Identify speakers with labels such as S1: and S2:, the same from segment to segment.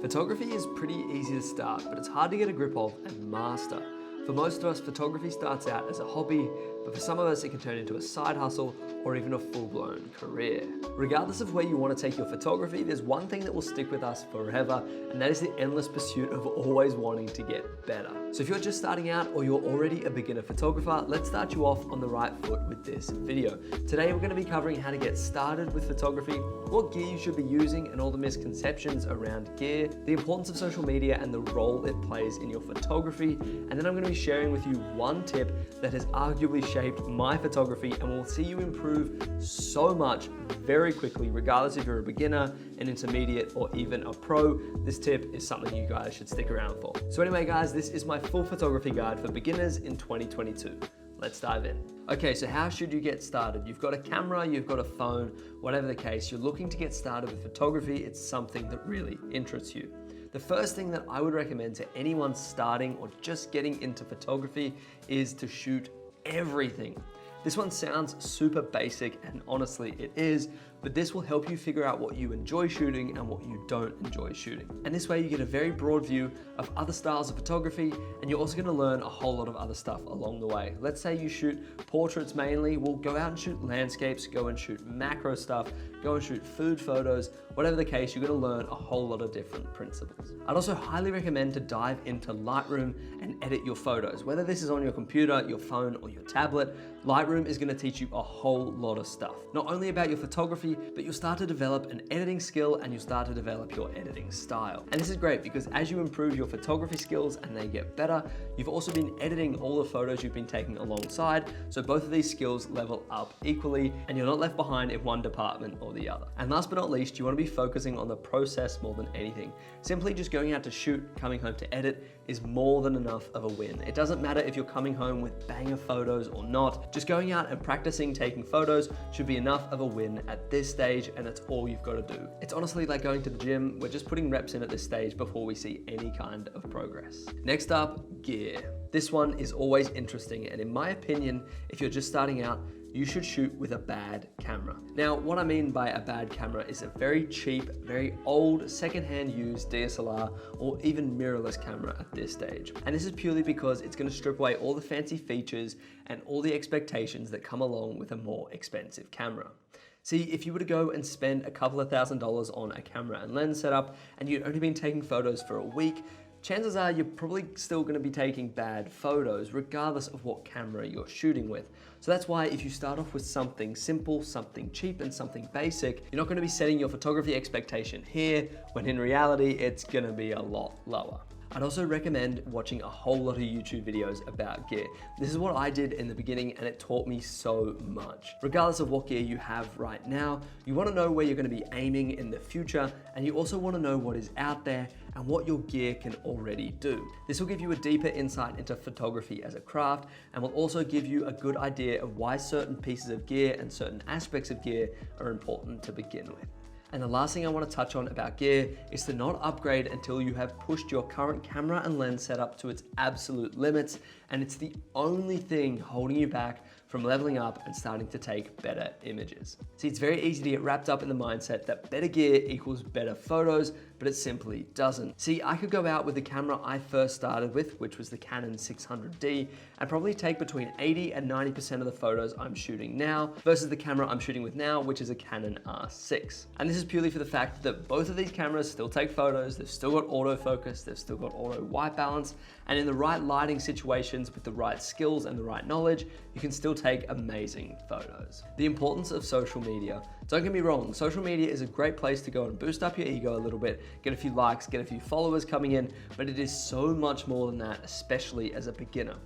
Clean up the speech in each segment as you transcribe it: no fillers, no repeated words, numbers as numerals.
S1: Photography is pretty easy to start, but it's hard to get a grip of and master. For most of us, photography starts out as a hobby, but for some of us it can turn into a side hustle or even a full-blown career. Regardless of where you want to take your photography, there's one thing that will stick with us forever, and that is the endless pursuit of always wanting to get better. So if you're just starting out or you're already a beginner photographer, let's start you off on the right foot with this video. Today we're going to be covering how to get started with photography, what gear you should be using and all the misconceptions around gear, the importance of social media and the role it plays in your photography, and then I'm going to be sharing with you one tip that has arguably shaped my photography and will see you improve so much very quickly, regardless if you're a beginner, an intermediate, or even a pro. This tip is something you guys should stick around for. So anyway guys, this is my full photography guide for beginners in 2022. Let's dive in. Okay, so how should you get started? You've got a camera, you've got a phone, whatever the case, you're looking to get started with photography. It's something that really interests you. The first thing that I would recommend to anyone starting or just getting into photography is to shoot everything. This one sounds super basic, and honestly it is, but this will help you figure out what you enjoy shooting and what you don't enjoy shooting. And this way you get a very broad view of other styles of photography, and you're also gonna learn a whole lot of other stuff along the way. Let's say you shoot portraits mainly, well, go out and shoot landscapes, go and shoot macro stuff, go and shoot food photos, whatever the case, you're gonna learn a whole lot of different principles. I'd also highly recommend to dive into Lightroom and edit your photos. Whether this is on your computer, your phone, or your tablet, Lightroom is gonna teach you a whole lot of stuff. Not only about your photography, but you'll start to develop an editing skill and you'll start to develop your editing style. And this is great because as you improve your photography skills and they get better, you've also been editing all the photos you've been taking alongside, so both of these skills level up equally and you're not left behind in one department or the other. And last but not least, you wanna be focusing on the process more than anything. Simply just going out to shoot, coming home to edit is more than enough of a win. It doesn't matter if you're coming home with banger photos or not, just going out and practicing taking photos should be enough of a win at this stage, and that's all you've got to do. It's honestly like going to the gym. We're just putting reps in at this stage before we see any kind of progress. Next up, gear. This one is always interesting, and in my opinion, if you're just starting out, you should shoot with a bad camera. Now, what I mean by a bad camera is a very cheap, very old, secondhand used DSLR or even mirrorless camera at this stage. And this is purely because it's gonna strip away all the fancy features and all the expectations that come along with a more expensive camera. See, if you were to go and spend a couple of $1,000s on a camera and lens setup and you'd only been taking photos for a week, chances are you're probably still gonna be taking bad photos regardless of what camera you're shooting with. So that's why if you start off with something simple, something cheap, and something basic, you're not gonna be setting your photography expectation here, when in reality, it's gonna be a lot lower. I'd also recommend watching a whole lot of YouTube videos about gear. This is what I did in the beginning and it taught me so much. Regardless of what gear you have right now, you wanna know where you're gonna be aiming in the future, and you also wanna know what is out there and what your gear can already do. This will give you a deeper insight into photography as a craft and will also give you a good idea of why certain pieces of gear and certain aspects of gear are important to begin with. And the last thing I want to touch on about gear is to not upgrade until you have pushed your current camera and lens setup to its absolute limits, and it's the only thing holding you back from leveling up and starting to take better images. See, it's very easy to get wrapped up in the mindset that better gear equals better photos, but it simply doesn't. See, I could go out with the camera I first started with, which was the Canon 600D, and probably take between 80 and 90% of the photos I'm shooting now versus the camera I'm shooting with now, which is a Canon R6. And this is purely for the fact that both of these cameras still take photos, they've still got autofocus, they've still got auto white balance, and in the right lighting situations with the right skills and the right knowledge, you can still take amazing photos. The importance of social media. Don't get me wrong, social media is a great place to go and boost up your ego a little bit, get a few likes, get a few followers coming in, but it is so much more than that, especially as a beginner.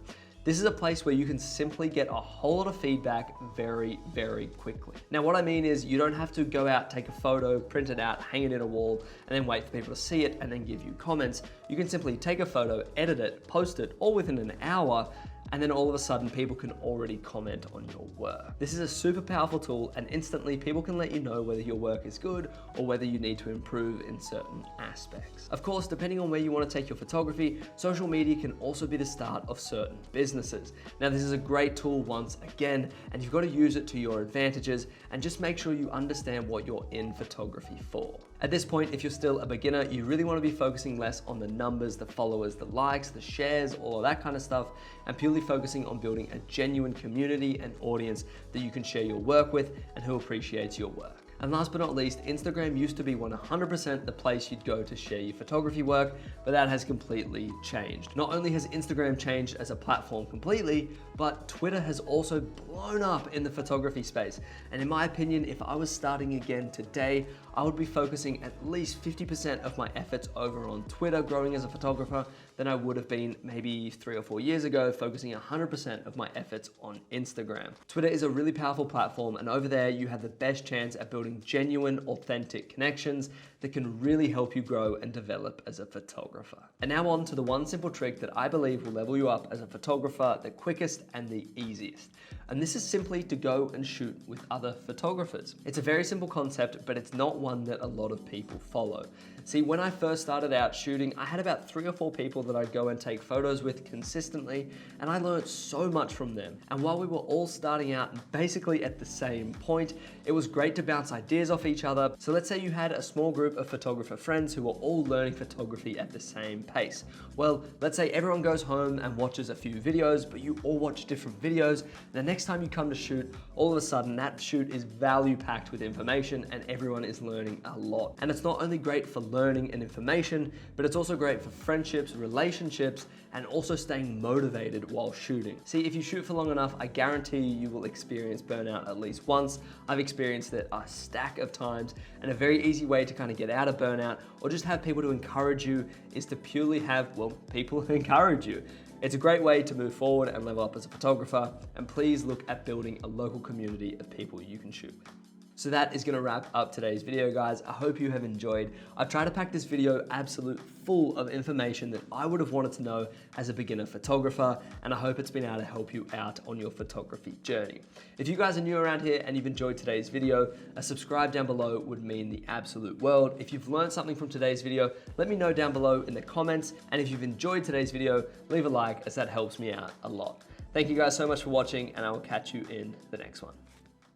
S1: This is a place where you can simply get a whole lot of feedback very, very quickly. Now, what I mean is you don't have to go out, take a photo, print it out, hang it in a wall, and then wait for people to see it and then give you comments. You can simply take a photo, edit it, post it, all within an hour, and then all of a sudden people can already comment on your work. This is a super powerful tool, and instantly people can let you know whether your work is good or whether you need to improve in certain aspects. Of course, depending on where you want to take your photography, social media can also be the start of certain businesses. Now, this is a great tool once again, and you've got to use it to your advantages, and just make sure you understand what you're in photography for. At this point, if you're still a beginner, you really want to be focusing less on the numbers, the followers, the likes, the shares, all of that kind of stuff, and purely focusing on building a genuine community and audience that you can share your work with and who appreciates your work. And last but not least, Instagram used to be 100% the place you'd go to share your photography work, but that has completely changed. Not only has Instagram changed as a platform completely, but Twitter has also blown up in the photography space. And in my opinion, if I was starting again today, I would be focusing at least 50% of my efforts over on Twitter growing as a photographer than I would have been maybe 3 or 4 years ago, focusing 100% of my efforts on Instagram. Twitter is a really powerful platform, and over there you have the best chance at building genuine, authentic connections that can really help you grow and develop as a photographer. And now on to the one simple trick that I believe will level you up as a photographer the quickest and the easiest. And this is simply to go and shoot with other photographers. It's a very simple concept, but it's not one that a lot of people follow. See, when I first started out shooting, I had about 3 or 4 people that I'd go and take photos with consistently, and I learned so much from them. And while we were all starting out basically at the same point, it was great to bounce ideas off each other. So let's say you had a small group of photographer friends who were all learning photography at the same pace. Well, let's say everyone goes home and watches a few videos, but you all watch different videos. The next time you come to shoot, all of a sudden that shoot is value packed with information and everyone is learning a lot. And it's not only great for learning and information, but it's also great for friendships, relationships, and also staying motivated while shooting. See, if you shoot for long enough, I guarantee you will experience burnout at least once. I've experienced it a stack of times, and a very easy way to kind of get out of burnout or just have people to encourage you is to purely have, well, people who encourage you. It's a great way to move forward and level up as a photographer, and please look at building a local community of people you can shoot with. So that is gonna wrap up today's video, guys. I hope you have enjoyed. I've tried to pack this video absolute full of information that I would have wanted to know as a beginner photographer, and I hope it's been able to help you out on your photography journey. If you guys are new around here and you've enjoyed today's video, a subscribe down below would mean the absolute world. If you've learned something from today's video, let me know down below in the comments, and if you've enjoyed today's video, leave a like as that helps me out a lot. Thank you guys so much for watching, and I will catch you in the next one.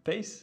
S1: Peace.